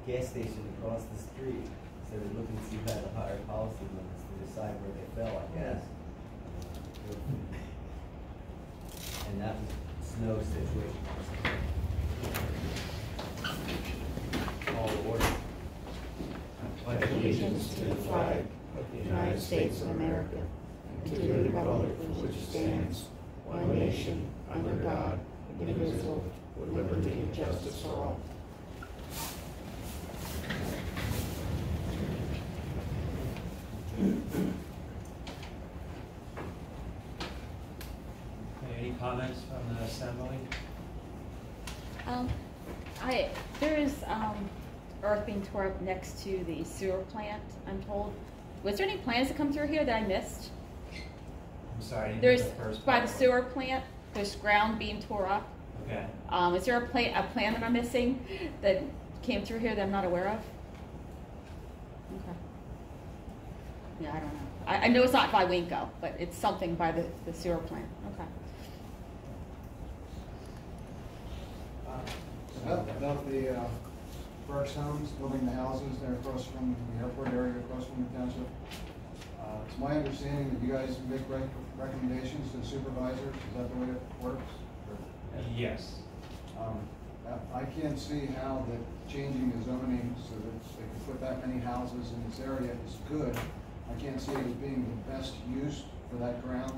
gas station across the street, so they're looking to see who had the higher policy limits to decide where they fell, I guess. And that was snow situation. All order. Pledge allegiance to the flag of the United States of America and to the republic for which it stands, one nation, under God, indivisible, with liberty and justice for all. Any comments from the assembly? There is earth being tore up next to the sewer plant, I'm told. Was there any plans to come through here that I missed? I'm sorry, I didn't There's, hear the first by part. the sewer plant, there's ground being tore up. Okay. Is there a plan that I'm missing that came through here that I'm not aware of? Okay. Yeah, I don't know. I know it's not by Winco, but it's something by the sewer plant. Okay. About the Burke's homes, building the houses there across from the airport area, across from the township. It's my understanding that you guys make recommendations to the supervisors. Is that the way it works? Yes. I can't see how that changing the zoning so that they can put that many houses in this area is good. I can't see it as being the best use for that ground.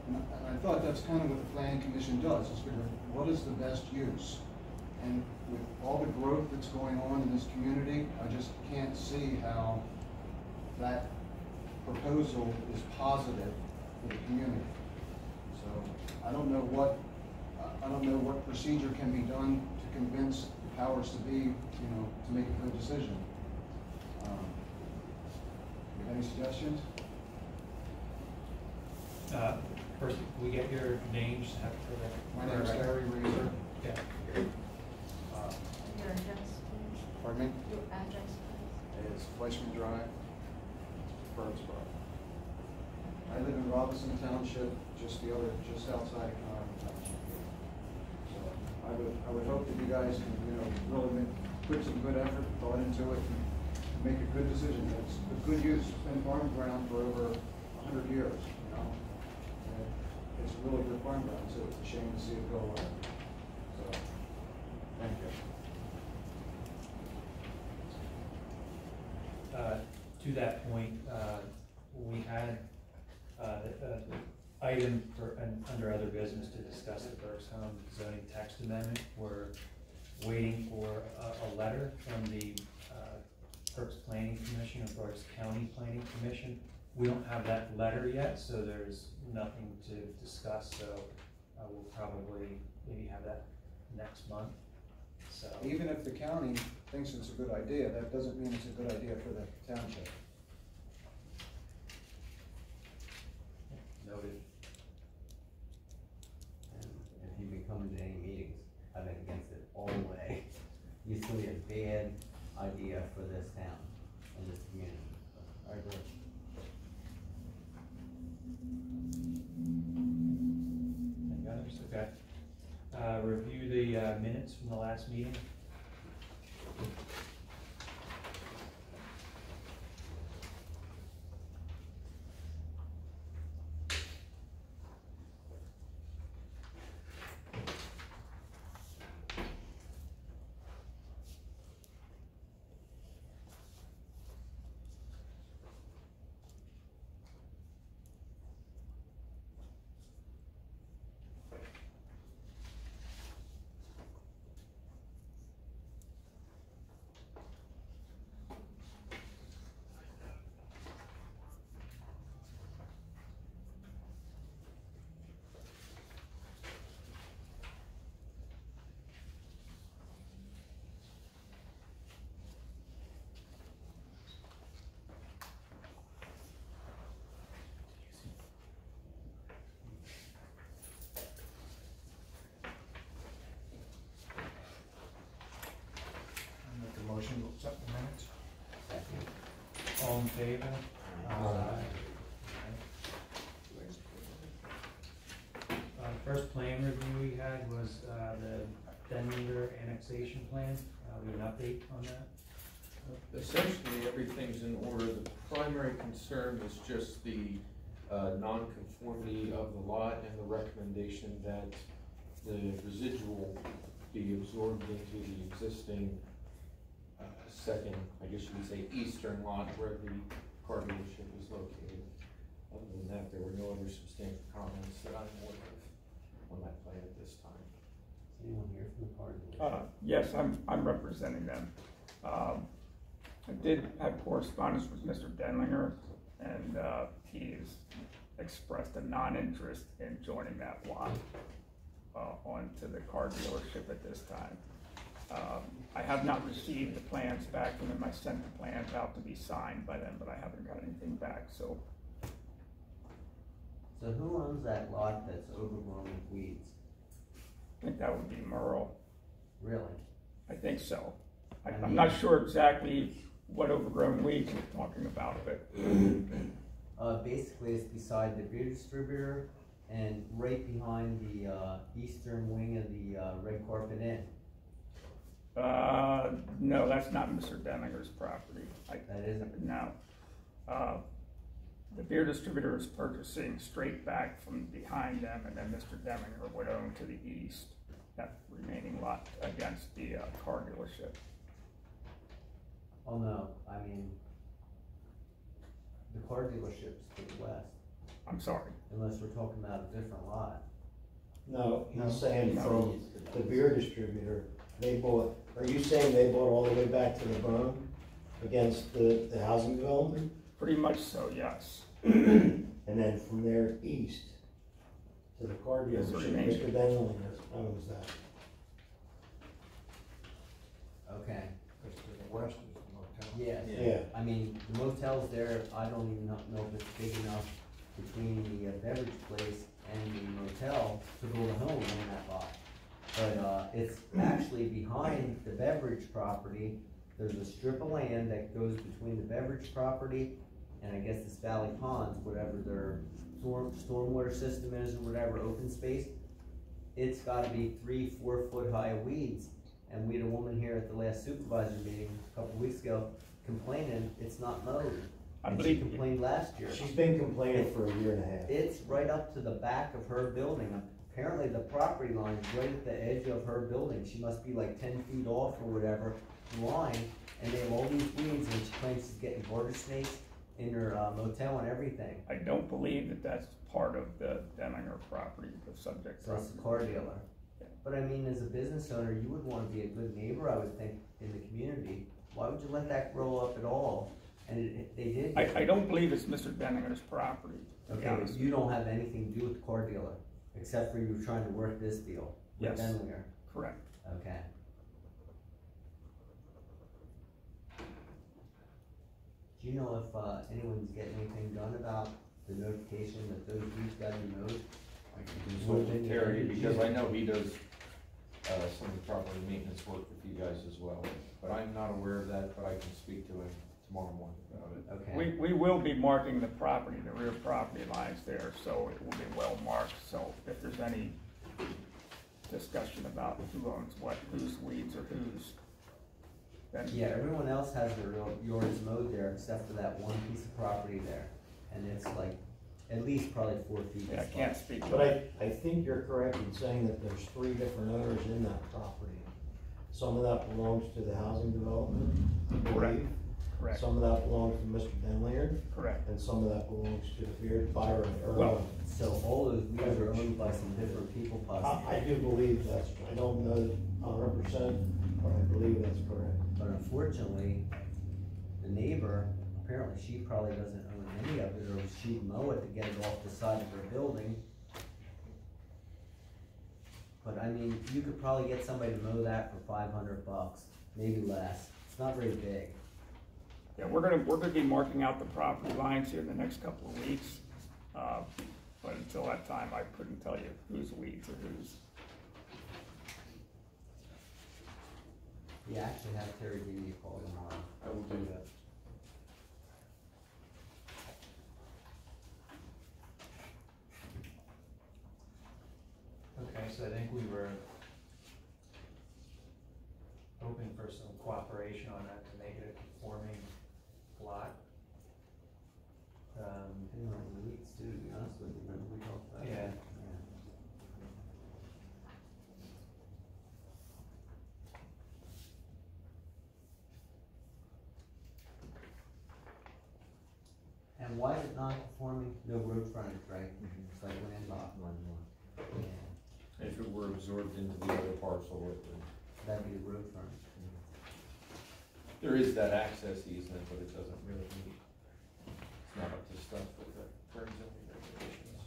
And I thought that's kind of what the planning commission does, is figure what is the best use. And with all the growth that's going on in this community, I just can't see how that proposal is positive for the community. So I don't know what procedure can be done to convince the powers to be, to make a good decision. Any suggestions? First, can we get your names? My name is Larry Reeser. Yeah. Your address, please. Pardon me? Your address, please. It's Fleischman Drive, Birdsboro. I live in Robinson Township, just outside of Conroe Township. So I would hope that you guys can, really put some good effort and thought into it and make a good decision. It's a good use. It's been farm ground for over 100 years, And it's a really good farm ground, so it's a shame to see it go away. So, thank you. To that point, we had the item under other business to discuss the Burke's Home zoning text amendment. We're waiting for a letter from the Burke's Planning Commission and Burke's County Planning Commission. We don't have that letter yet, so there's nothing to discuss. So we'll probably maybe have that next month. So Even if the county thinks it's a good idea, that doesn't mean it's a good idea for the township. Noted. And if you've been coming to any meetings, I've been against it all the way. It's going to be a bad idea for this town and this community. I agree. any others? Okay. Review the minutes from the last meeting. Motion to accept the minutes. All in favor? First plan review we had was the Denver annexation plan. We have an update on that. Essentially, everything's in order. The primary concern is just the non-conformity of the lot and the recommendation that the residual be absorbed into the existing second, I guess you would say, eastern lot where the car dealership is located. Other than that, there were no other substantial comments that I'm aware of on that plan at this time. Is anyone here from the car dealership? Yes, I'm representing them. I did have correspondence with Mr. Denlinger, and he's expressed a non-interest in joining that lot onto the car dealership at this time. I have not received the plans back from them. I sent the plans out to be signed by them, but I haven't got anything back, so. So who owns that lot that's overgrown with weeds? I think that would be Merle. Really? I think so. I'm not sure exactly what overgrown weeds you're talking about, but. Basically it's beside the beer distributor and right behind the, eastern wing of the, Red Carpet Inn. No, that's not Mr. Denlinger's property. That isn't? No. The beer distributor is purchasing straight back from behind them, and then Mr. Denlinger would own to the east, that remaining lot against the car dealership. Oh, no, I mean, the car dealership's to the west, I'm sorry. unless we're talking about a different lot. No, No. he's saying No. from the beer distributor, they bought, are you saying they bought all the way back to the berm against the housing development? Pretty much so, yes. And then from there east to the car Yes, dealership, remains. Mr. Denlinger owns that. Okay, Because to the west is the motel. yes. Yeah. I mean, the motels there, I don't even know if it's big enough between the beverage place and the motel to build a home on that lot. But, it's actually behind the beverage property. There's a strip of land that goes between the beverage property and I guess it's Valley Ponds, whatever their stormwater system is or whatever, open space. It's gotta be 3-4 foot high of weeds. And we had a woman here at the last supervisor meeting a couple weeks ago complaining it's not mowed. I And she believe you. complained last year. She's been complaining for a year and a half. It's right up to the back of her building. Apparently the property line is right at the edge of her building. She must be like 10 feet off or whatever line. And they have all these weeds and she claims she's getting border snakes in her motel and everything. I don't believe that that's part of the Denlinger property, the subject So it's property. a car dealer. But I mean, as a business owner, you would wanna be a good neighbor, I would think, in the community. Why would you let that grow up at all? And they did. I don't believe it's Mr. Denlinger's property, to be Okay, but honest. you don't have anything to do with the car dealer, except for you were trying to work this deal with Yes. Denlinger. Correct. Okay. Do you know if, anyone's getting anything done about the notification that those weeds gotta be mowed? I can consult with Terry because I know he does some of the property maintenance work with you guys as well. But I'm not aware of that, but I can speak to him tomorrow morning about it. Okay. We will be marking the property, the rear property lines there, so it will be well marked. So if there's any discussion about who owns what, whose weeds or whose, then. Yeah, everyone else has their yards mowed there except for that one piece of property there. And it's like, at least probably 4 feet. Yeah, I can't speak. to But it. I think you're correct in saying that there's 3 different owners in that property. Some of that belongs to the housing development, I Correct. believe. Correct, Some of that belongs to Mr. Denlinger, correct. and some of that belongs to the beer buyer. Well, So all those weeds are owned by some different people I possibly. do believe that's, I don't know 100%, but I believe that's correct. But unfortunately, the neighbor, apparently she probably doesn't own any of it, or she'd mow it to get it off the side of her building. But I mean, you could probably get somebody to mow that for $500, maybe less. It's not very big. Yeah, we're gonna be marking out the property lines here in the next couple of weeks. But until that time, I couldn't tell you whose weeds or whose. You actually have Terry give me a call tomorrow. I will do that. Okay, so I think we were hoping for some cooperation on that to make it a conforming lot. Depending on the weeds too, to be honest with you, remember we talked about Yeah. that? And why is it non-conforming? No road frontage, right? It's like one end lot. Yeah, If it were absorbed into the other parcel, it would. that'd be the road frontage. There is that access easement, but it doesn't really meet, it's not up to stuff with the current zoning regulations.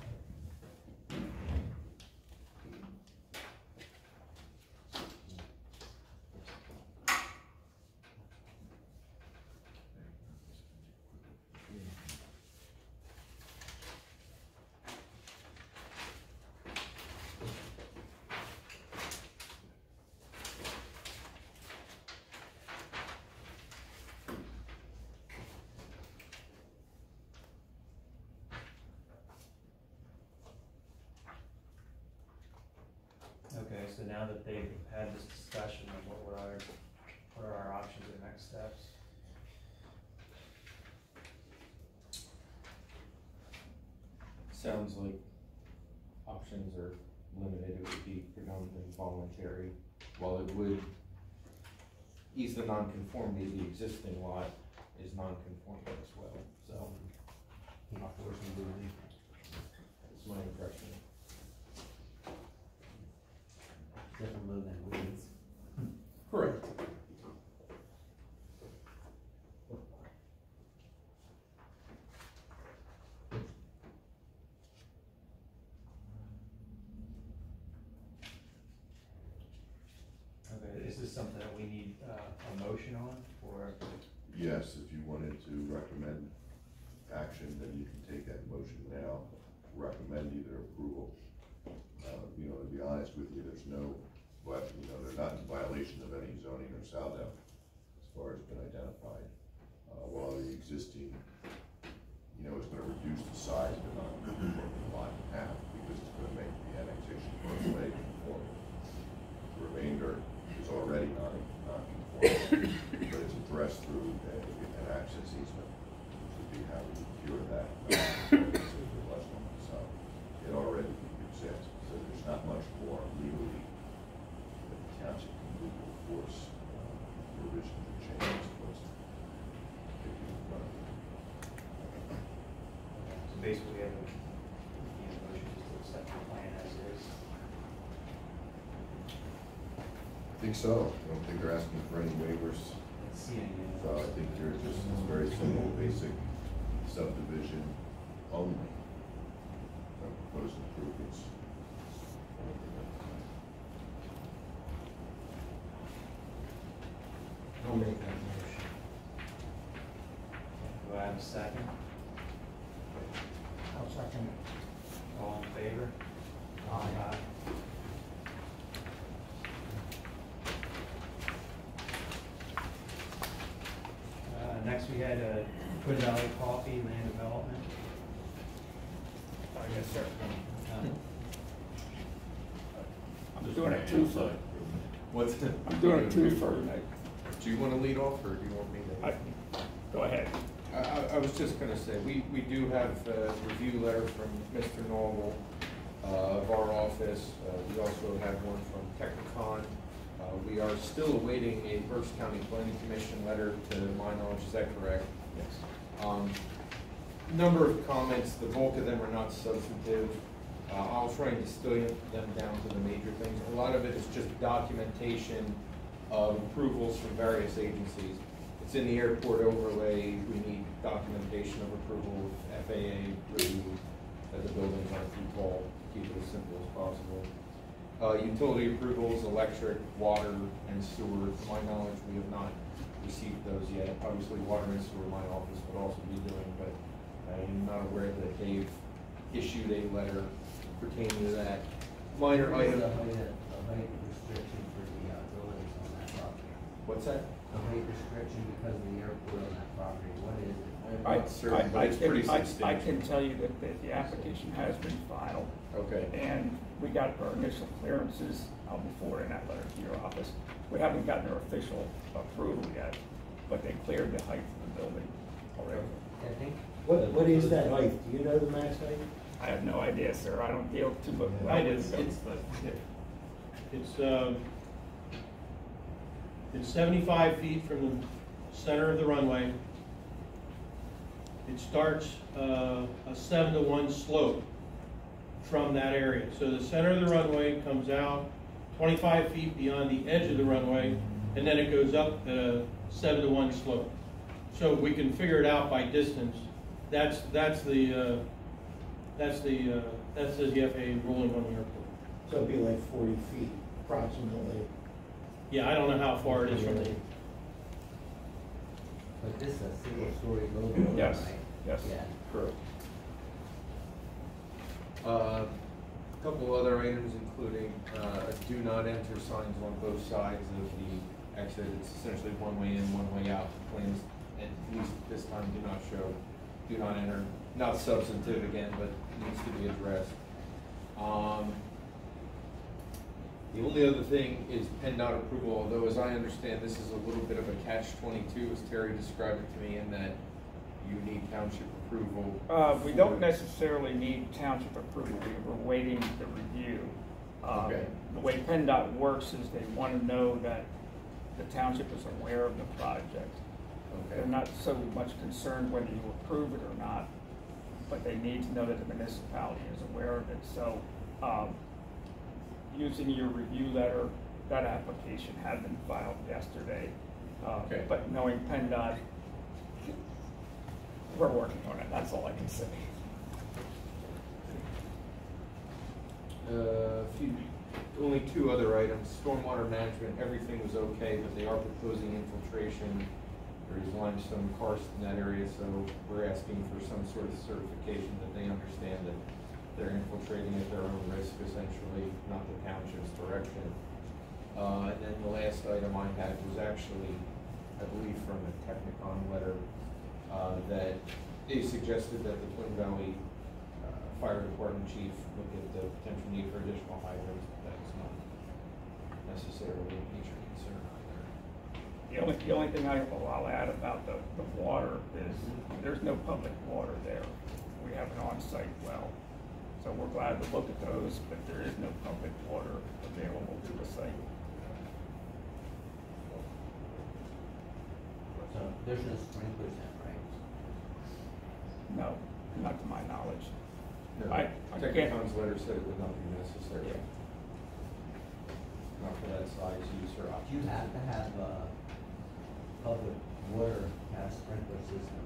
Okay, so now that they've had this discussion of what are our options and next steps? Sounds like options are limited, it would be predominantly voluntary. While it would ease the nonconformity, the existing lot is nonconforming as well, so Can't force them to do anything. that's my impression. Different move than weeds. Correct. Okay, is this something that we need a motion on, or? Yes, if you wanted to recommend action, then you can take that motion now, recommend either approval. You know, to be honest with you, there's no, but, you know, they're not in violation of any zoning or SALDO as far as been identified. While the existing, you know, is gonna reduce the size of the non-conforming lot in half, because it's gonna make the annexation parcel A conforming. The remainder is already non-conforming, but it's addressed through an access easement, which would be how we would cure that. So it already exists, so there's not much more legally that the township can do to enforce the revision of the change as opposed to taking it in front of it. So basically, we have a motion just to accept the plan as is. I think so. I don't think they're asking for any waivers. Let's see any. So I think they're just, it's very simple, basic subdivision only. No proposed improvements. I'll make that motion. Do I have a second? I'll second it. All in favor? Aye. Next, we had Good Valley Coffee Land Development. Yes, sir. Um, I'm doing a twofer. What's the? I'm doing a twofer. Do you wanna lead off, or do you want me to? Go ahead. I was just gonna say, we do have a review letter from Mr. Noble, of our office. We also have one from Technicon. We are still awaiting a Berks County Planning Commission letter, to my knowledge, is that correct? Yes. Number of comments, the bulk of them are not substantive. I'll try and distill them down to the major things. A lot of it is just documentation of approvals from various agencies. It's in the airport overlay, we need documentation of approval of FAA review, that the buildings aren't too tall, keep it as simple as possible. Utility approvals, electric, water, and sewer. To my knowledge, we have not received those yet. Obviously, water and sewer, my office would also be doing, but I'm not aware that they've issued a letter pertaining to that. Minor item. A height restriction for the buildings on that property. What's that? A height restriction because of the airport on that property, what is it? I'm not certain, but it's pretty I substantial. can tell you that the application has been filed, Okay. and we got our initial clearances before in that letter to your office. We haven't gotten their official approval yet, but they cleared the height of the building already. I think. What is that height? Do you know the max height? I have no idea, sir. I don't deal too much. I do. It's 75 feet from the center of the runway. It starts a 7-to-1 slope from that area. So the center of the runway comes out 25 feet beyond the edge of the runway, and then it goes up at a 7-to-1 slope. So we can figure it out by distance. That's the FAA ruling on the airport. So it'd be like 40 feet approximately. Yeah, I don't know how far it is from the. But this is a single-story building, Yes, right? yes. Yeah. Correct. Couple other items, including do not enter signs on both sides of the exit. It's essentially one way in, one way out. Plans, at least this time, do not show, do not enter. Not substantive again, but needs to be addressed. The only other thing is PennDOT approval, although as I understand, this is a little bit of a catch-22, as Terry described it to me, in that you need township approval. We don't necessarily need township approval. We were waiting the review. Okay. The way PennDOT works is they want to know that the township is aware of the project. Okay. They're not so much concerned whether you approve it or not, but they need to know that the municipality is aware of it. So, using your review letter, that application had been filed yesterday. Okay. But knowing PennDOT, we're working on it. That's all I can say. Only two other items. Stormwater management, everything was okay, but they are proposing infiltration. There is limestone karst in that area, so we're asking for some sort of certification that they understand that they're infiltrating at their own risk, essentially, not the township's direction. And then the last item I had was actually, I believe, from a Technicon letter, that they suggested that the Twin Valley Fire Department chief look at the potential need for additional hydrants. That's not necessarily a major concern either. The only thing I'll add about the water is there's no public water there. We have an on-site well. So we're glad to look at those, but there is no public water available to the site. So there's no sprinklers in, right? No, not to my knowledge. No, I can't. Technicon's letter said it would not be necessary. Yeah. Not for that size use or Do option. you have to have a public water sprinkler system?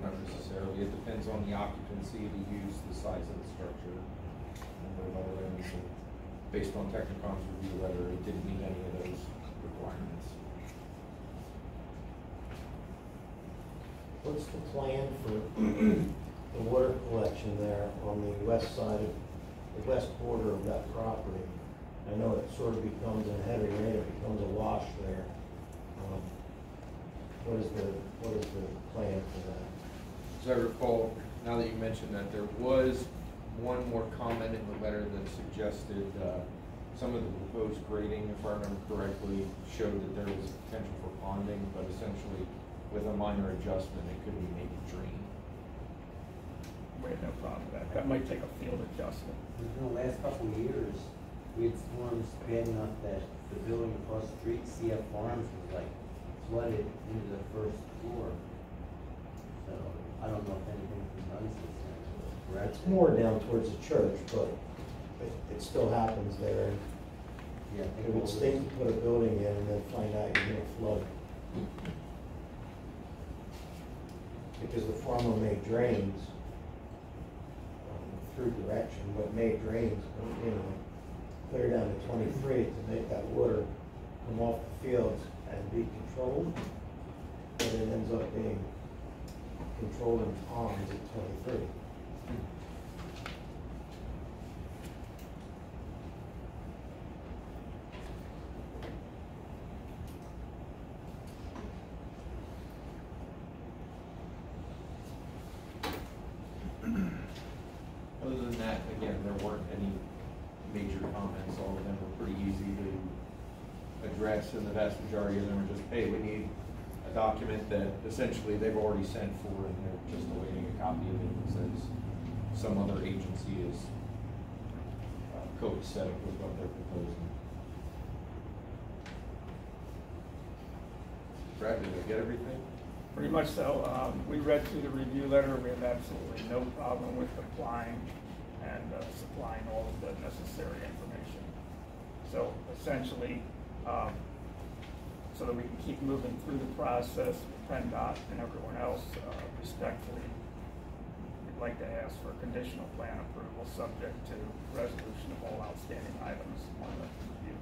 Not necessarily. It depends on the occupancy, the use, the size of the structure, number of other items. So based on Technicon's review letter, it didn't meet any of those requirements. What's the plan for the water collection there on the west side of, the west border of that property? I know it sort of becomes, in a heavy rain, it becomes a wash there. What is the plan for that? As I recall, now that you mentioned that, there was one more comment in the letter that suggested some of the proposed grading, if I remember correctly, showed that there was potential for ponding, but essentially with a minor adjustment, it could be maybe drained. We had no problem with that. That might take a field adjustment. In the last couple of years, we had storms bad enough that the building across the street, CF Farms, was like flooded into the first floor. So I don't know if anything's been done since then. Correct? It's more down towards the church, but it still happens there. Yeah. It would stink to put a building in and then find out you're gonna flood. Because the former made drains through direction, but made drains, clear down to 23 to make that water come off the fields and be controlled. But it ends up being controlled in ponds at 23. Other than that, again, there weren't any major comments. All of them were pretty easy to address, and the vast majority of them are just, hey, we need a document that essentially they've already sent for, and they're just awaiting a copy of it that says some other agency is copacetic with what they're proposing. Brad, did I get everything? Pretty much so. We read through the review letter. We have absolutely no problem with applying and supplying all of the necessary information. So essentially, so that we can keep moving through the process with PennDOT and everyone else, respectfully, we'd like to ask for conditional plan approval subject to resolution of all outstanding items on the review.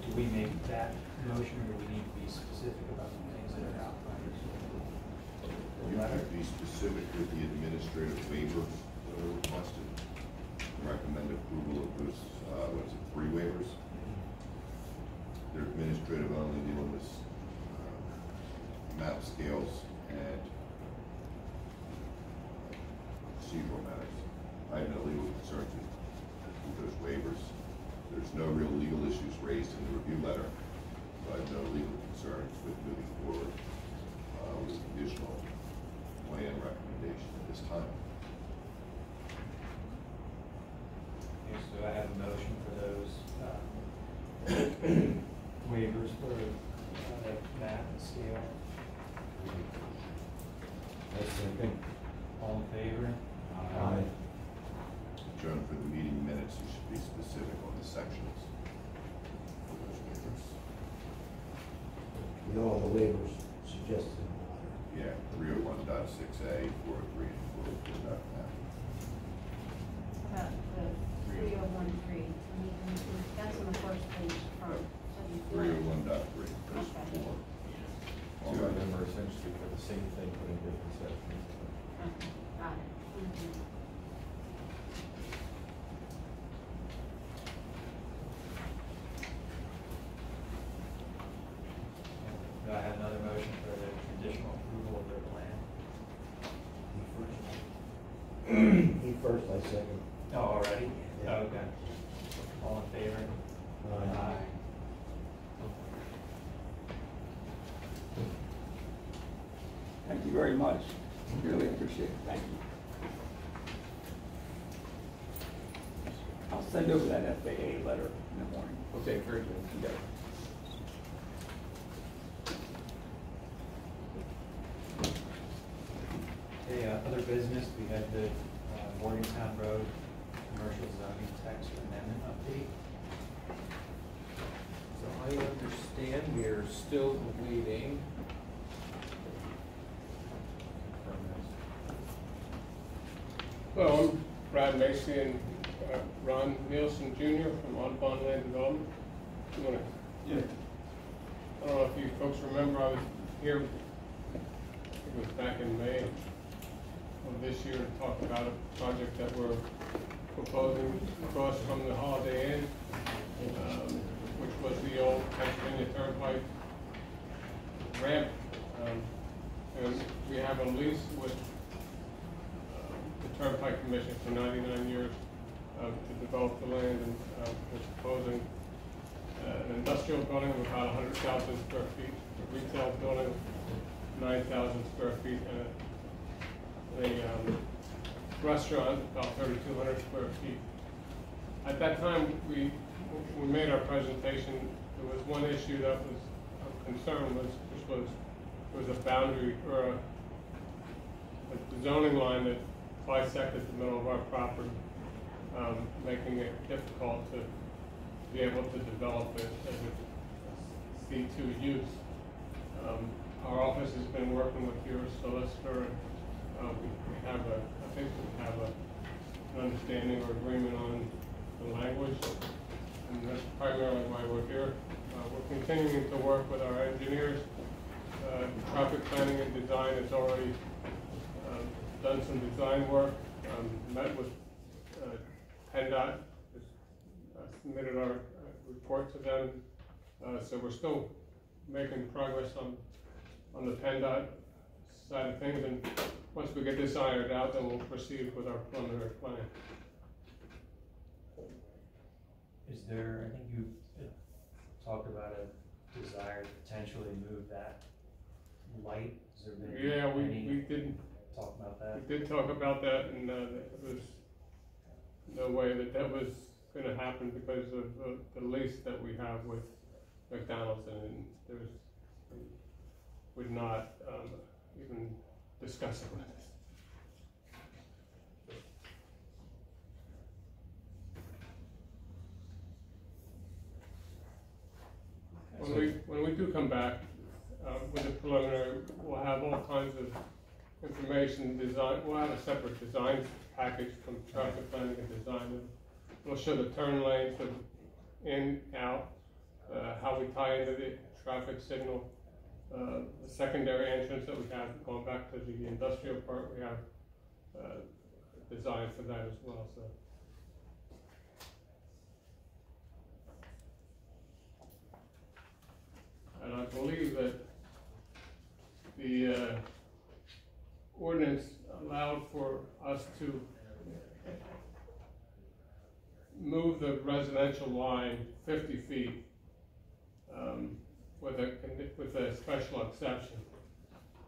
Do we make that motion, or do we need to be specific about the things that are outlined? You have to be specific with the administrative waivers that are requested. Recommend approval of those, what is it, 3 waivers? They're administrative only, dealing with map scales and procedural matters. I have no legal concerns with those waivers. There's no real legal issues raised in the review letter, so I have no legal concerns with moving forward with a conditional plan recommendation at this time. Okay, so I have a motion for those waivers for the map and scale. All in favor? Aye. Joan, for the meeting minutes, you should be specific on the sections for those waivers. You know, all the waivers suggested in the letter. Yeah, 301.6A, 403, and 404.9. About the 3013, that's on the first page from. 301.3, those Okay. 4. Two of them are essentially for the same thing, but in different sections. Okay, got it. Mhm. Do I have another motion for the conditional approval of their plan? He first, I second. Oh, already? Yeah. Oh, okay. All in favor? Aye. Thank you very much. Really appreciate it. Thank you. I'll send over that FAA letter in the morning. Okay, very good. Yeah. Okay, other business, we had the Morgantown Road commercial zoning text amendment update. So I understand we are still waiting. Hello, I'm Brad Macy and Ron Nielsen Jr. from Audubon Land Development. Yeah. I don't know if you folks remember, I was here, I think it was back in May of this year, to talk about a project that we're proposing across from the Holiday Inn, which was the old Pennsylvania Turnpike ramp. And we have a lease with the Turnpike Commission for 99 years to develop the land, and we're proposing an industrial building of about 100,000 square feet, a retail building of 9,000 square feet, and a restaurant about 3,200 square feet. At that time, we made our presentation. There was one issue that was of concern, which was a boundary or a zoning line that bisected the middle of our property, making it difficult to be able to develop it as a C2 use. Our office has been working with your solicitor. We have I think we have an understanding or agreement on the language, and that's primarily why we're here. We're continuing to work with our engineers. Traffic planning and design has already done some design work, met with PennDOT, submitted our report to them. So we're still making progress on the PennDOT side of things, and once we get this ironed out, then we'll proceed with our preliminary plan. Is there, I think you talked about a desire to potentially move that light, has there been Yeah, any we did talk about that? We did talk about that, and there was no way that was gonna happen because of the lease that we have with McDonald's, and would not even discuss it with us. When we do come back with a preliminary, we'll have all kinds of information, design. We'll have a separate design package from traffic planning and design. We'll show the turn lanes, the in, out, how we tie into the traffic signal, the secondary entrance that we have, going back to the industrial part, we have design for that as well. So. And I believe that the ordinance allowed for us to move the residential line 50 feet with a special exception.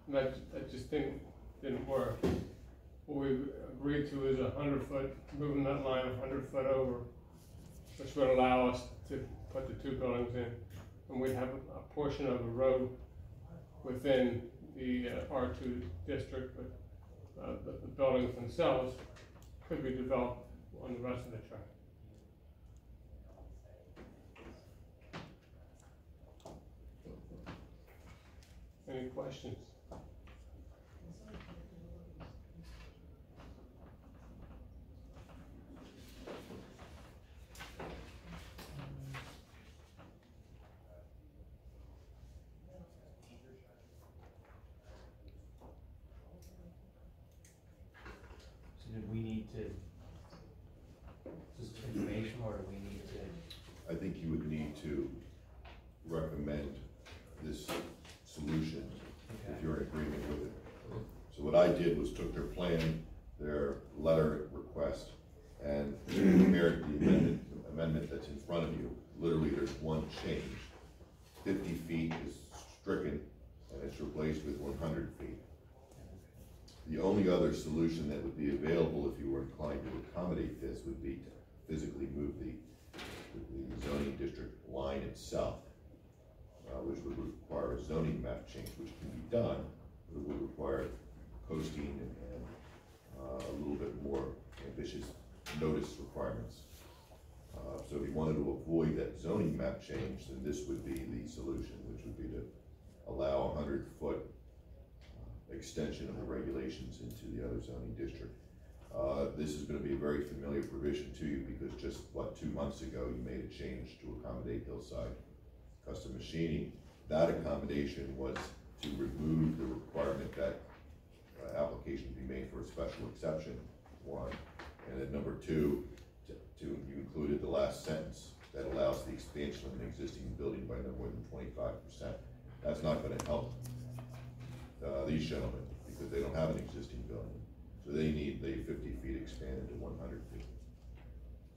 And that just didn't work. What we agreed to is 100 foot, moving that line 100 foot over, which would allow us to put the two buildings in. And we'd have a portion of the road within the R2 district, but the buildings themselves could be developed on the rest of the track. Any questions? Did we need to, just information, or do we need to? I think you would need to recommend this solution if you're in agreement with it. So what I did was took their plan, their letter request, and compared the amendment that's in front of you. Literally, there's one change. 50 feet is stricken, and it's replaced with 100 feet. The only other solution that would be available if you were inclined to accommodate this would be to physically move the zoning district line itself, which would require a zoning map change, which can be done, but it would require posting and a little bit more ambitious notice requirements. So if you wanted to avoid that zoning map change, then this would be the solution, which would be to allow 100-foot extension of the regulations into the other zoning district. This is going to be a very familiar provision to you because just, 2 months ago you made a change to accommodate hillside custom machining. That accommodation was to remove the requirement that application be made for a special exception, one, and then number two, you included the last sentence that allows the expansion of an existing building by no more than 25%. That's not going to help these gentlemen because they don't have an existing building. So they need the 50 feet expanded to 100 feet.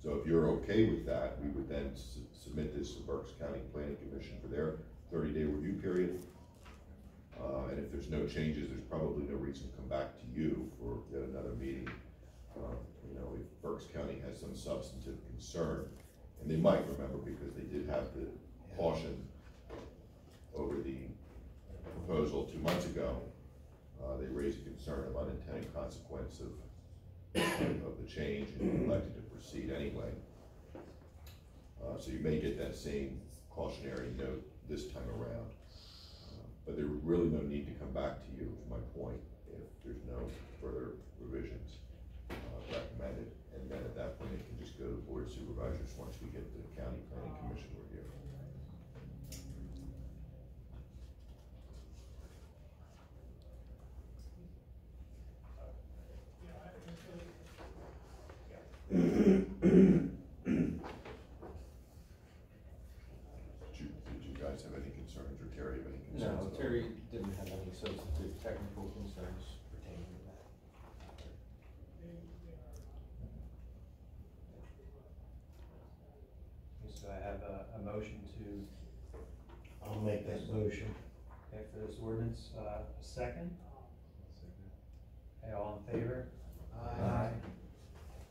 So if you're okay with that, we would then submit this to Berks County Planning Commission for their 30-day review period. And if there's no changes, there's probably no reason to come back to you for yet another meeting. If Berks County has some substantive concern, and they might remember because they did have the caution over the proposal 2 months ago, they raised a concern of unintended consequence of the change and elected to proceed anyway. So you may get that same cautionary note this time around. But there's really no need to come back to you, is my point, if there's no further revisions recommended. And then at that point, it can just go to the Board of Supervisors once we get the County Planning Commission review. motion to, I'll make that motion. okay, for this ordinance, a second? Okay, all in favor? Aye.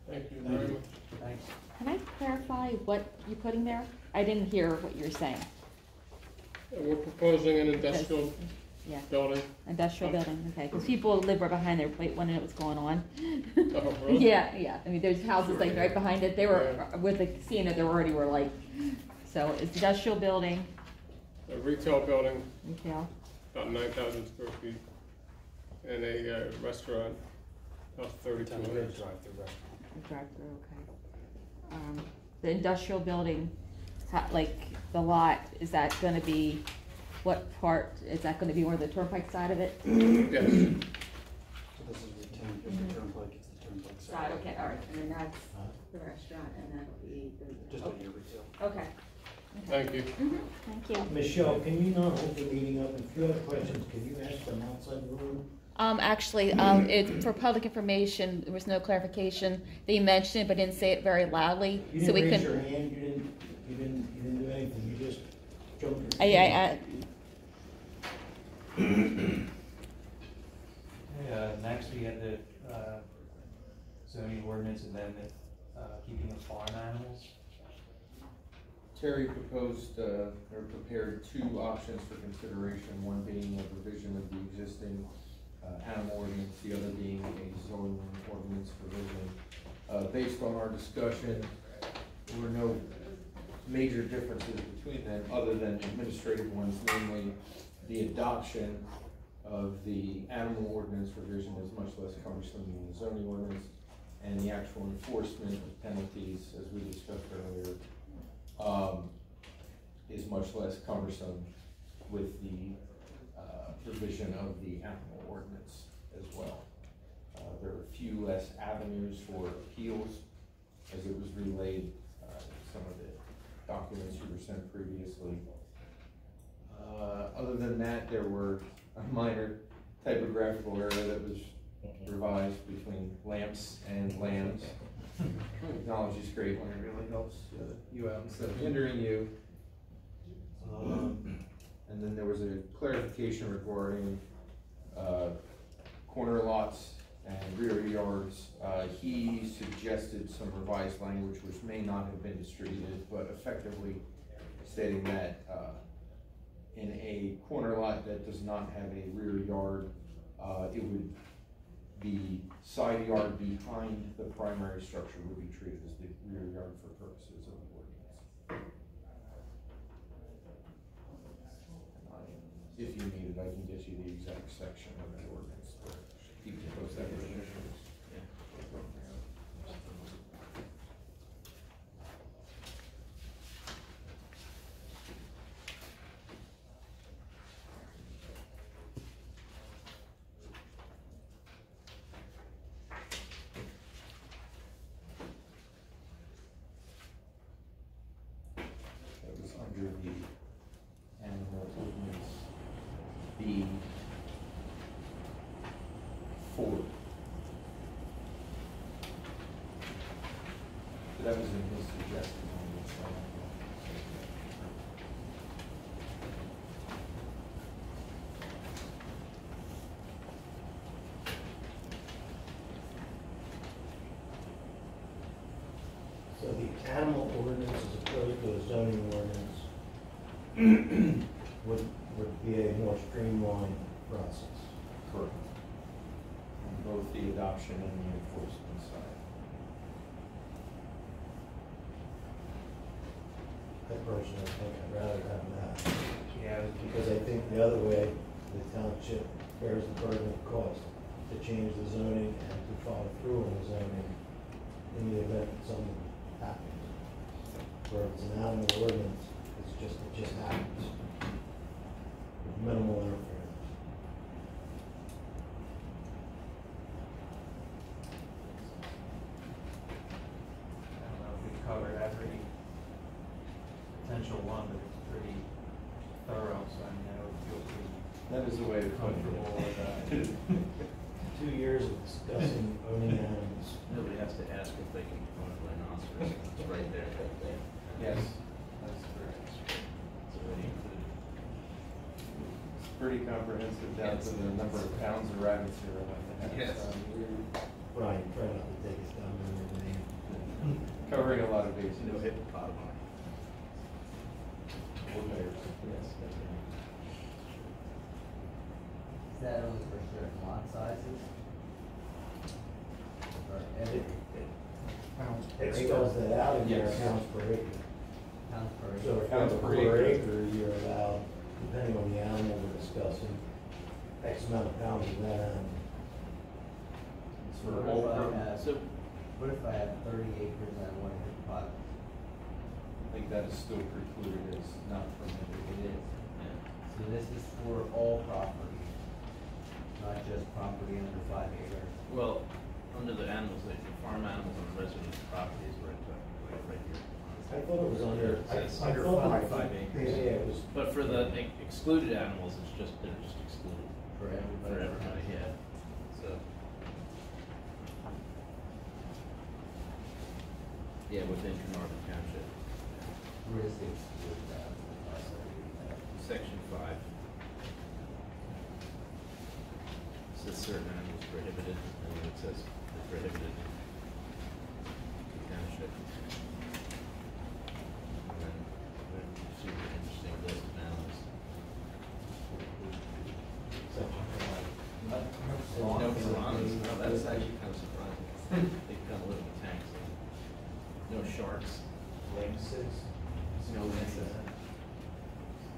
Thank you very much. Thanks. Can I clarify what you're putting there? I didn't hear what you were saying. We're proposing an industrial Yeah, building. industrial building, okay, because people live right behind there, want to know what's going on. Oh, really? Yeah, yeah, I mean, there's houses like right behind it, they were, with the, seeing it, they already were like, so it's industrial building, A retail building, retail, about 9,000 square feet, and a restaurant, about 3,200. drive-through, okay. The industrial building, like the lot, is that gonna be, what part, is that gonna be more the Turnpike side of it? Yes. So this is the Turnpike, it's the Turnpike Side, side. okay, all right, and then that's the restaurant, and that'll be the. Just on your retail. Okay. Thank you. Thank you. Michelle, can you not hold the meeting up? If you have questions, can you ask them outside the room? Actually, it's for public information, there was no clarification. They mentioned it, but didn't say it very loudly, You so we didn't raise couldn't. your hand, you didn't do anything, you just jumped. Next we had the, zoning ordinance amendment, keeping of farm animals. Terry proposed, or prepared two options for consideration, one being a revision of the existing animal ordinance, the other being a zoning ordinance revision. Based on our discussion, there were no major differences between them other than administrative ones, namely the adoption of the animal ordinance revision is much less cumbersome than the zoning ordinance, and the actual enforcement of penalties, as we discussed earlier, is much less cumbersome with the revision of the animal ordinance as well. There are a few less avenues for appeals, as it was relayed in some of the documents you were sent previously. Other than that, there were a minor typographical error that was revised between lamps and lambs. Technology's great when it really helps you out instead of hindering you. And then there was a clarification regarding corner lots and rear yards. He suggested some revised language which may not have been distributed, but effectively stating that in a corner lot that does not have a rear yard, it would, the side yard behind the primary structure would be treated as the rear yard for purposes of the ordinance. If you need it, I can get you the exact section of the ordinance, but you can post that version. That was under the animal ordinance B4. So that was in his suggestion on this one. So the animal ordinance as opposed to a zoning ordinance would be a more streamlined process. Correct. On both the adoption and the enforcement side. I personally think I'd rather have that. Yeah, Because I think the other way, the township bears the burden of cost to change the zoning and to follow through on the zoning in the event that something happens. Where if it's an animal ordinance, it just happens. With minimal interference. I don't know if we've covered every potential one, but it's pretty thorough, so I mean, I would feel pretty That is the way to put comfortable it. with that. 2 years of discussing owning animals. Nobody has to ask if they can own a rhinoceros, it's right there. Yes, that's correct. pretty comprehensive down to the number of pounds of rabbits you're allowed to have. Yes. So we're Brian, try not to take us down memory lane. covering a lot of bases. No hippopotami. Or bears. Yes, that's right. Is that only for certain lot sizes? Or every It spells that out in there, Yes. pounds per acre. pounds per So acre? if Pounds you're per per acre. acre, you're allowed, depending on the animal we're discussing, X amount of pounds of that animal. It's for What all, if I have, So, what if I have 30 acres and I want to hit pot? I think that is still precluded as not permitted. It is. So this is for all property, not just property under 5 acres. Well, under the animals, like the farm animals on residence properties, right, like right here. I thought it was under, I It's I under thought five- it was- 5 acres. Yeah, it was, But for the excluded animals, it's just, they're just excluded For everybody. for everybody, yeah, so. Yeah, within Carnarvon Township, Where is it? section 5. Says certain animals prohibited, and then it says they're prohibited in township. And then there's a super interesting list of animals. No piranhas, no, that's actually kind of surprising. They kind of live in tanks. No sharks, lynxes. no lynxes,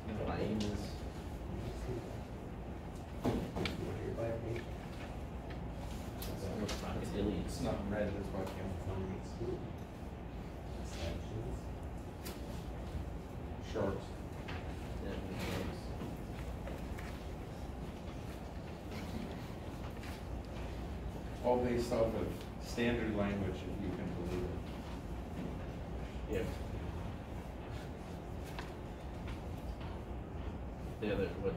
no hyenas. No crocodilians. It's not in red, that's why I can't. Sharks. Yeah, no sharks. All based off of standard language, if you can believe it. Yeah. The other, what,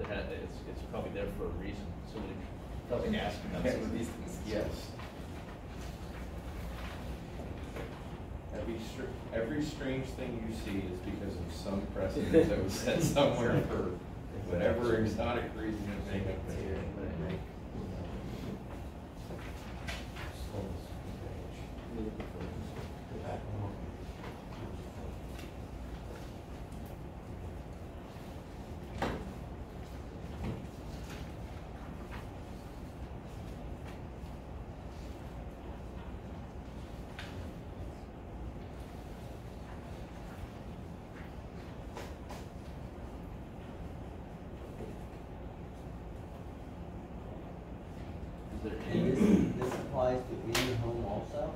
it's probably there for a reason, so we probably asking about some of these things. Yes. Every strange thing you see is because of some precedent that was set somewhere for whatever exotic reason it may have been. And this applies to any home also?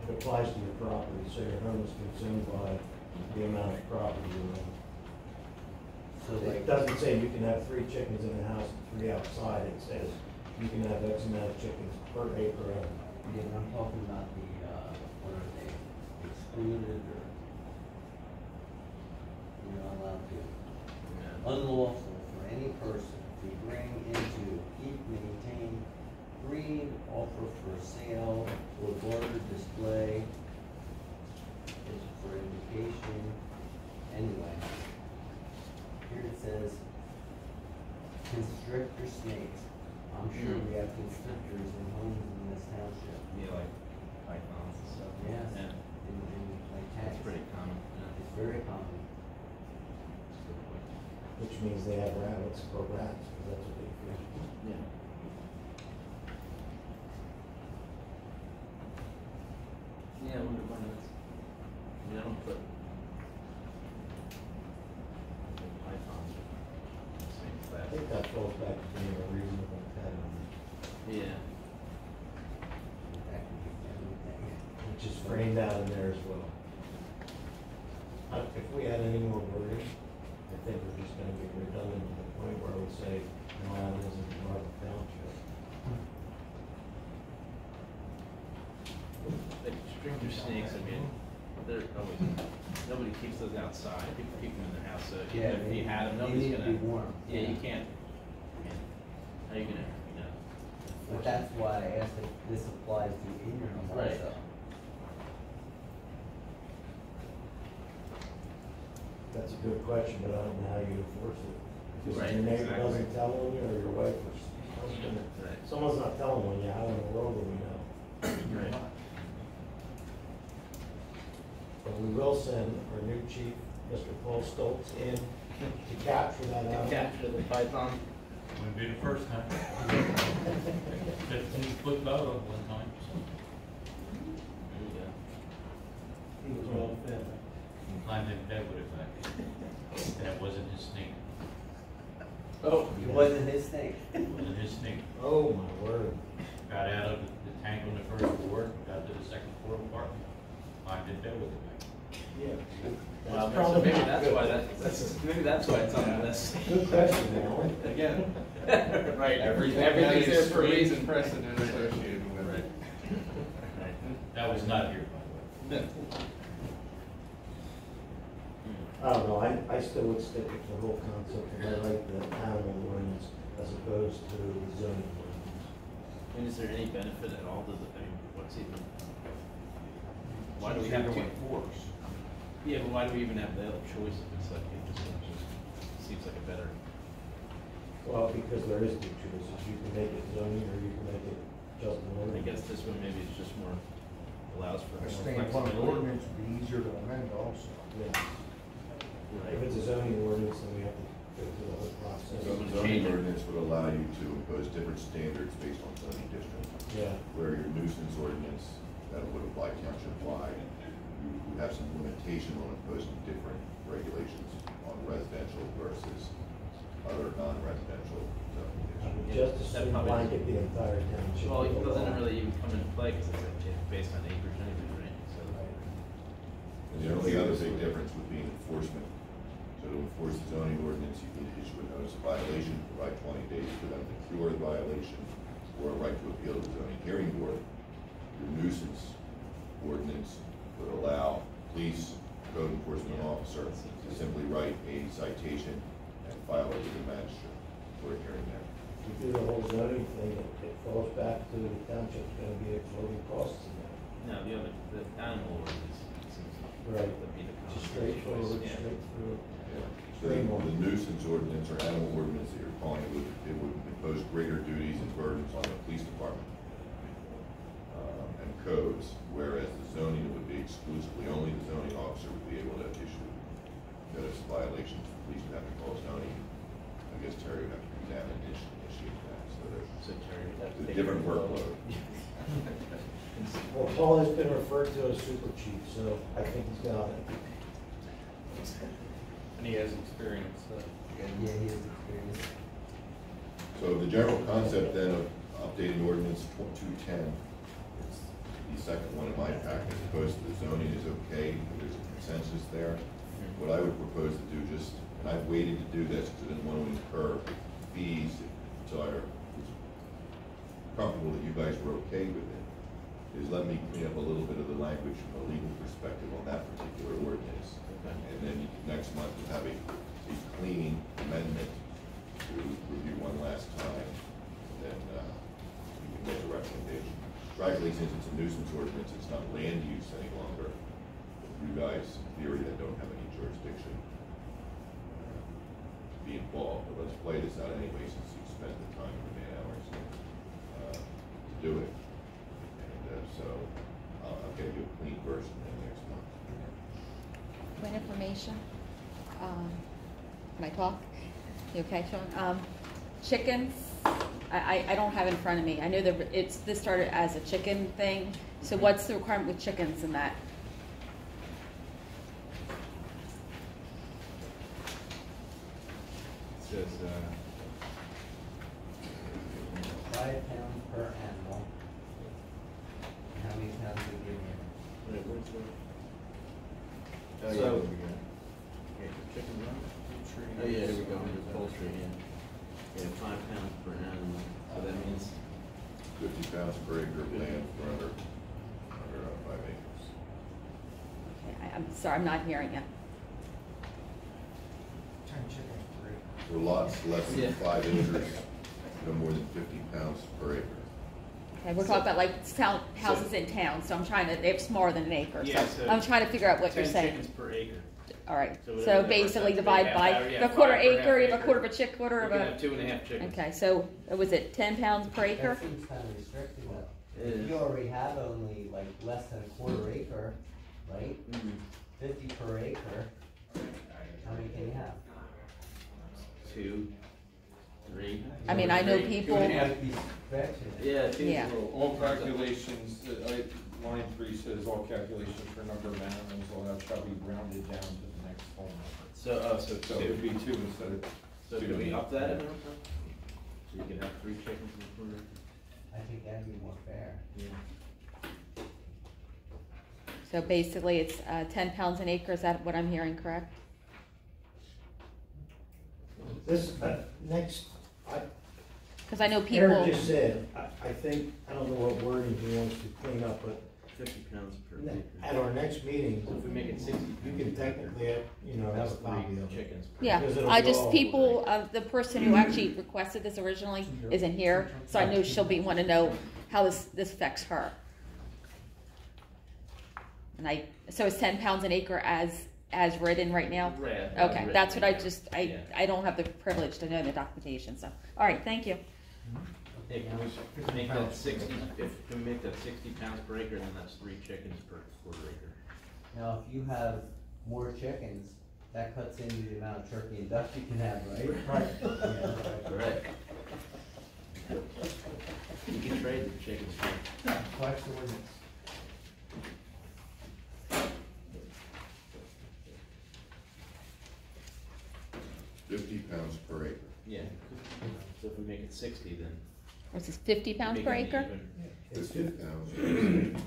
It applies to your property, so your home is consumed by the amount of property you own. So It like, doesn't say you can have 3 chickens in the house and 3 outside, it says you can have X amount of chickens per acre owned. yeah, I'm talking about the, what are they, excluded or? You're not allowed to. Unlawful for any person to bring into, keep, maintain, breed, offer for sale, or barter display. Is for education, anyway. Here it says constrictor snakes. I'm sure we have constrictors in homes in this township. Yeah, like pythons and stuff. Yes. Yeah, In like cats. that's pretty common, yeah. It's very common. Which means they have rabbits or rats, because that's what they feed. Yeah. Yeah, I wonder why that's, I don't put pythons in the same I class. think that falls back to being a reasonable pet owner, Yeah, That could be everything. which is framed out in there as well. If we had any more wording, I think we're just gonna be redundant to the point where I would say, no animals in Carnarvon Township. like stricter snakes, I mean, they're always, nobody keeps those outside, people keep them in their house, so Yeah, even if you had them, they nobody's need to gonna. be warm. Yeah, you can't, how you gonna, But enforce it? that's why I asked if this applies to in your home Right. also. That's a good question, but I don't know how you enforce it. Because Right, your neighbor exactly. doesn't tell on you, or your wife, or husband, Right. someone's not telling on you, how in the world do we know? Right. But we will send our new chief, Mr. Paul Stoltz, in to capture that animal. Capture the python. Wouldn't be the first time. 15-foot boat one time. There you go. He was well fed. He climbed in bed with it back. And it wasn't his snake. Oh, it wasn't his thing. It wasn't his snake. Oh, my word. Got out of the tank on the first floor, got to the second floor apartment, climbed in bed with it back. Yeah. Well, That's probably maybe not that's good. why maybe that's why it's on the list. Good question, Alan. Again. Right, Everything's everything's there for a reason reason. precedent associated with Right. it. That was not here, by the way. I don't know, I still would stick with the whole concept, and I like the animal ordinance as opposed to the zoning ordinance. And is there any benefit at all to the, I mean, what's even? Why do we have to enforce? Yeah, but why do we even have the other choice if it's like, it just seems like a better. Well, because there is two choices, you can make it zoning or you can make it just an I ordinance. guess this one maybe it's just more, allows for I more think one flexibility. ordinance would be easier to amend also. Yeah. Right. If it's a zoning ordinance, then we have to go through the whole process. So the zoning ordinance would allow you to impose different standards based on zoning district. Yeah. Where your nuisance ordinance, that would apply township-wide, you have some limitation on imposing different regulations on residential versus other non-residential zoning I would districts. just That assume probably blanket the entire township. Well, it with doesn't all. really even come into play because it's like based on acreage anyway, right? So. And the only other big difference would be enforcement. So to enforce the zoning ordinance, you need to issue a notice of violation, provide 20 days for them to cure the violation, or a right to appeal to the zoning hearing board. Your nuisance ordinance would allow police, code enforcement officer to simply write a citation and file it with the magistrate for a hearing there. If you do the whole zoning thing, it falls back to the township's gonna be absorbing costs in that. No, the animal ordinance seems Right. to be the Just common straightforward, choice, yeah. straight through. So the nuisance ordinance or animal ordinance that you're calling it would impose greater duties and burdens on the police department and codes, whereas the zoning would be exclusively, only the zoning officer would be able to issue notice of violations. The police would have to call zoning. I guess Terry would have to come down and issue that, so So Terry, there's a different workload. Well, Paul has been referred to as super chief, so I think he's got it. And he has experience, Yeah, he is experienced. So the general concept then of updating ordinance 210, it's the second one in my packet, as opposed to the zoning is okay, there's a consensus there. What I would propose to do just, and I've waited to do this because I didn't want to incur fees until I was comfortable that you guys were okay with it, is let me clean up a little bit of the language from a legal perspective on that particular ordinance. Okay. And then next month we'll have a clean amendment to review one last time, and then we can make a recommendation. Frankly, since it's a nuisance ordinance, it's not land use any longer. You guys, in theory, that don't have any jurisdiction be involved, but let's play this out anyway, since you spent the time and the man hours to do it. And so I'll get you a clean version then next month. Point information. Can I talk? You okay, Sean? Chickens, I don't have it in front of me. I know that this started as a chicken thing. So what's the requirement with chickens in that? It says, 5 pounds per animal. How many pounds would you give? wait, where's the? So- Yeah, there we go. Okay, chicken run? Oh, yeah, there we go, under poultry, yeah. Yeah, 5 pounds per animal, so that means, 50 pounds per acre of land for under 5 acres. Okay, I'm sorry, I'm not hearing you. For lots less Yeah. than 5 acres, no more than 50 pounds per acre. Okay, we're talking about like houses in town, so I'm trying to, they're smaller than an acre. Yeah, So so I'm trying to figure out what you're 10 saying. chickens per acre. all right, So so whatever basically that divide half by hour, yeah, the quarter 5 per half acre, you have a acre. quarter of a chick, quarter You of can a, have 2.5 chickens. okay, so, was it 10 pounds per acre? That seems kind of restricting though. It If is. you already have only like less than a quarter acre, right? Mhm. 50 per acre, how many can you have? 2, 3. I mean, I know Three. people, It might be stretching it. Yeah, 2. Yeah. All calculations, line 3 says all calculations for number of animals shall be rounded down to the next whole number. So, So it 2. would be 2 instead of. So can we up that? So you can have 3 chickens in the quarter? I think that'd be more fair. Yeah. so basically it's 10 pounds an acre, is that what I'm hearing, correct? This, next, Because I know Eric people, just said, I think, I don't know what wording he wants to clean up, but 50 pounds per acre. at our next meeting, So if we make it 60, you can technically, have that's a copy 3 of it. chickens per yeah, Because it'll I go just, all people, the person who actually requested this originally isn't here, so I know she'll want to know how this affects her. And so it's 10 pounds an acre as written right now? Red. Okay, that's what I just, Yeah. I don't have the privilege to know the documentation, so, all right, thank you. Hey, can we make that 60, can we make that 60 pounds per acre, then that's 3 chickens per quarter acre? Now, if you have more chickens, that cuts into the amount of turkey and ducks you can have, right? Right. Yeah. Right. You can trade the chickens. Watch the ordinance. £50 per acre. Yeah. So if we make it 60, then. Or is this 50 pounds make per it acre? even. It's 50 pounds per acre.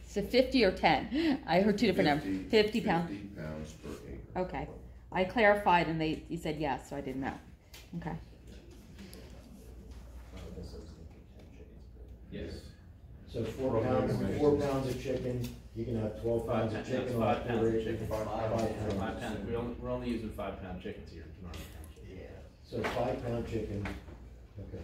Is it 50 or 10? I heard two different numbers. 50 pounds. 50 pounds per acre. Okay. I clarified and you said yes, so I didn't know. Okay. Yes. So 4 pounds of chicken, you can have 12 pounds of chicken on a 5 pounds quarter of acre. chicken. 5 5 pounds. pounds. We're only using 5 pound chickens here in our township. Yeah. So 5 pound chicken, okay.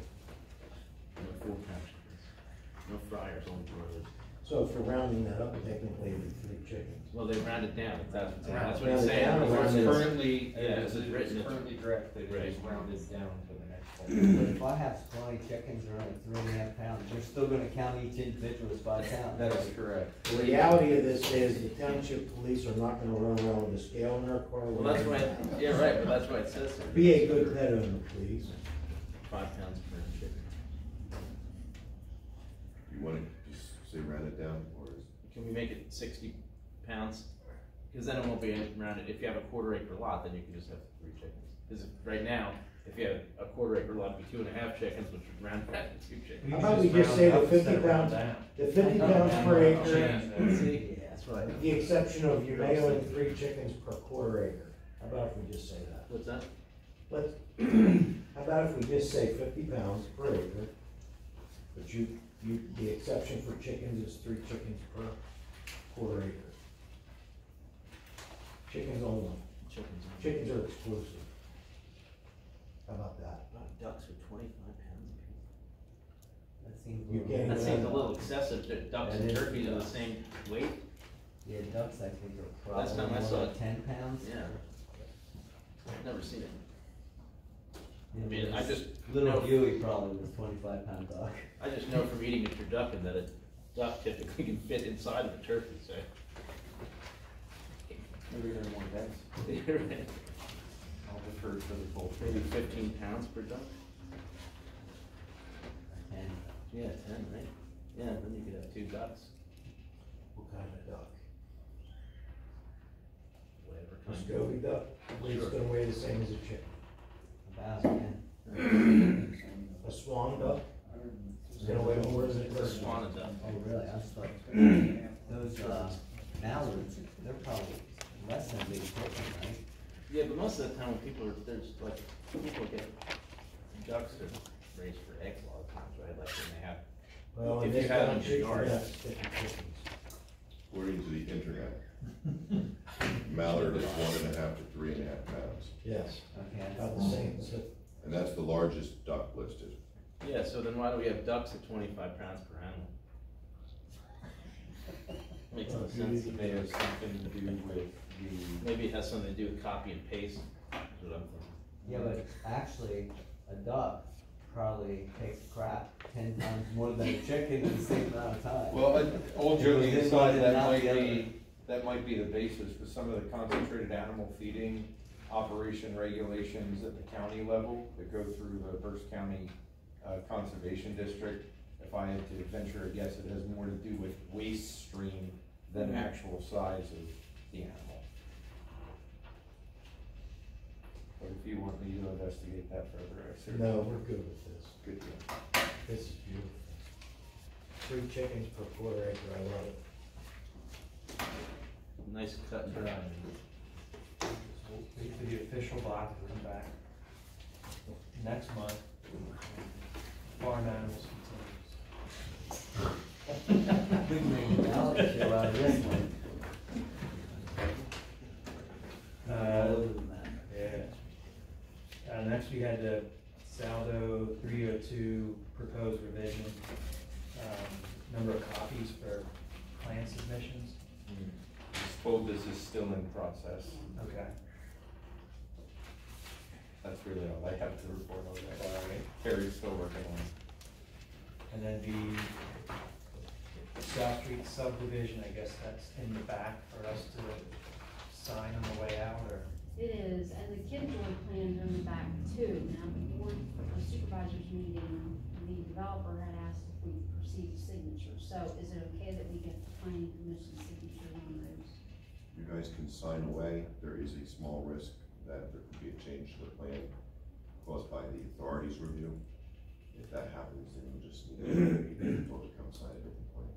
No 4 pound chickens. No fryers, only broilers. So if we're rounding that up, technically it'd be 3 chickens. Well, they round it down, that's what Round he's it saying. down or round it up? Currently, Yeah, as it's it written, is it's- currently directed, it Right. is rounded down to the next But whole. if I have 20 chickens or only 3.5 pounds, you're still gonna count each individual as 5 pounds. That is correct. The reality of this is the township police are not gonna run around with a scale in their car. Well, that's why, yeah, right, but that's why it says so. Be a good pet owner, please. 5 pounds per chicken. You want to just say round it down, or is? Can we make it 60 pounds? Because then it won't be rounded. If you have a quarter acre lot, then you can just have 3 chickens. Because right now, if you have a quarter acre lot, it'd be 2.5 chickens, which would round that to 2 chickens. How about we just say the 50 pounds, the 50 pounds per acre, See, that's what I with the exception of you may own 3 chickens per quarter acre. How about if we just say that? What's that? Let's, how about if we just say 50 pounds per acre, but the exception for chickens is 3 chickens per quarter acre. Chickens only. Chickens are exclusive. How about that? Ducks are 25 pounds a piece. That seems. You can't That even seems a have- little excessive. Ducks That and is turkeys are the ducks. same weight. Yeah, ducks I think are Last probably time I more saw like it. 10 pounds. Yeah. I've never seen it. Yeah, I mean, I just Little know- Huey probably was 25-pound duck. I just know from eating at your duck that a duck typically can fit inside of a turkey, so. Maybe they're more dense. You're right. I'll defer to the poultry. Maybe 15 pounds per duck? 10. Yeah, 10, right? Yeah, then you could have 2 ducks. What kind of duck? Whatever A kind. Scobie duck? It's gonna weigh the same as a chicken. About 10. A swan duck? It's gonna weigh more than a It's a turkey. swan duck. Oh, really? I thought those mallards, they're probably less than a big chicken, right? Yeah, but most of the time when people are, there's like, people get ducks to raise for eggs a lot of times, right? Like when they have, Well, in If you this have them in township, your yard. you have 50 chickens. According to the internet, mallard is 1.5 to 3.5 pounds, Yes, Okay. about the same. So and that's the largest duck listed. yeah, so then why do we have ducks at 25 pounds per animal? Makes no sense. It may have something to do with Maybe it has something to do with copy and paste, is what I'm thinking. Yeah, but actually, a duck probably takes crap 10 times more than a chicken in the same amount of time. Well, all It joking goes in aside, one and that out might the other. be, that might be the basis for some of the concentrated animal feeding operation regulations at the county level that go through the Berks County Conservation District. If I had to venture a guess, it has more to do with waste stream than actual size of the animal. But if you want me to investigate that further, I certainly. No, we're good with this. Good deal. This is beautiful. 3 chickens per quarter acre, I love it. Nice cut and dry. We'll wait for the official block to come back next month. Farm animals continues. We can make a reality show out of this one. Other than that. Yeah. Next we had the Saldo 302 proposed revision. Number of copies for plan submissions. Just told this is still in process. Okay. That's really all I have to report on that. Terry's still working on it. And then the South Street subdivision, I guess that's in the back for us to sign on the way out, or? It is, and the kid joy plans are in the back too. Now, the board of supervisors meeting, the developer had asked if we proceed to signature. So is it okay that we get the planning commission signature on those? You guys can sign away. There is a small risk that there could be a change to the plan caused by the authority's review. If that happens, then you'll just need to vote to come sign a different plan.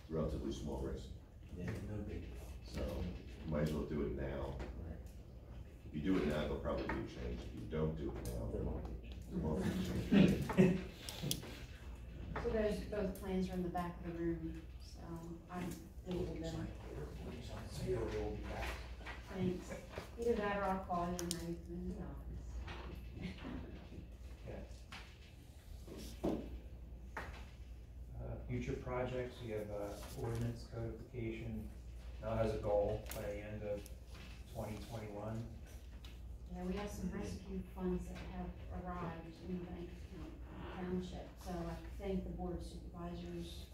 Relatively small risk. Yeah, no big deal. So you might as well do it now. If you do it now, there'll probably be a change. If you don't do it now, there won't be a change. So those, both plans are in the back of the room, so I'm able to, So you'll be back. thanks. Either that or I'll call you and I can in the office. Future projects, we have ordinance codification, now has a goal by the end of 2021. Yeah, we have some rescue funds that have arrived in the bank account of the township, so I think the board of supervisors,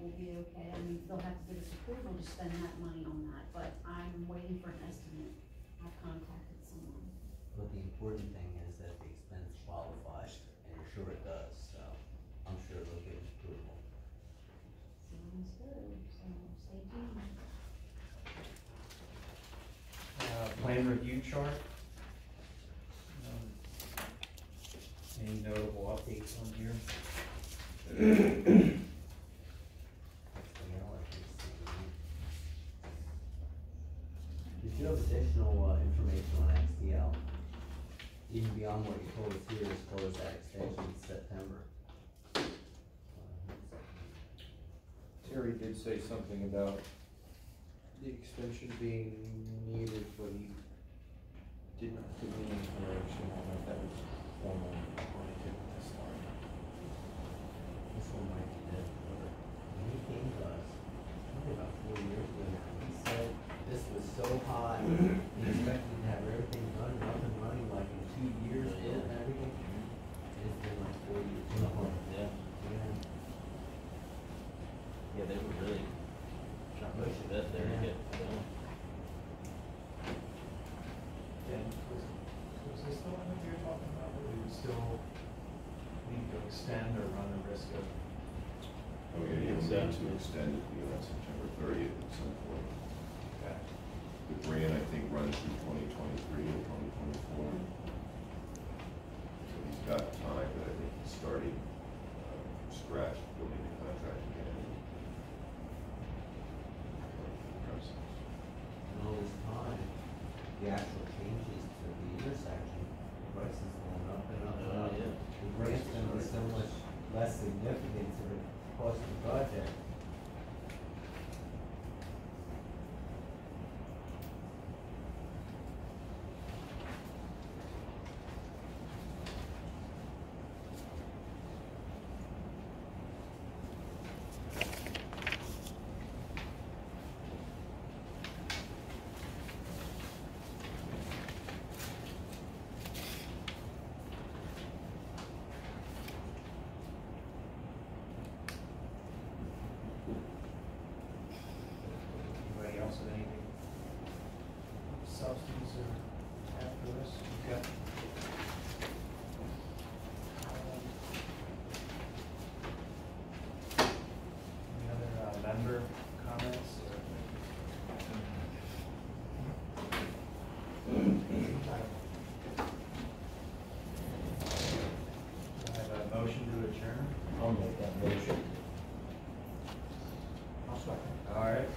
will be okay. I mean, they'll have to give us approval to spend that money on that, but I'm waiting for an estimate. I've contacted someone. But the important thing is that the expense qualifies, and you're sure it does, so I'm sure they'll give us approval. Sounds good, so stay tuned. Plan review chart. Any notable updates on here? Did you have additional information on XDL? Even beyond what you told us here as far as that extension in September? Terry did say something about the extension being needed, but he did not give me information on if that was formal or anything this time. This one might be dead. When he came to us, probably about 4 years ago now, he said this was so hot, he expected to have everything done, up and running like in 2 years, and everything. It's been like 4 years. Yeah. Yeah, they were really trying to push a bit there to get going. Yeah, was this the one that you were talking about, that we would still need to extend or run the risk of? Oh, yeah, you need to extend it beyond September 30th at some point. Okay. The grant, I think, runs through 2023 or 2024. So he's got time, but I think he's starting from scratch, building the contract again. And all this time, the actual changes to the intersection, the price is going up and up and up. Yeah. The grant's gonna be so much less significant to the cost of the project. or after this? Okay. Any other member comments? I have a motion to adjourn. I'll make that motion. All right.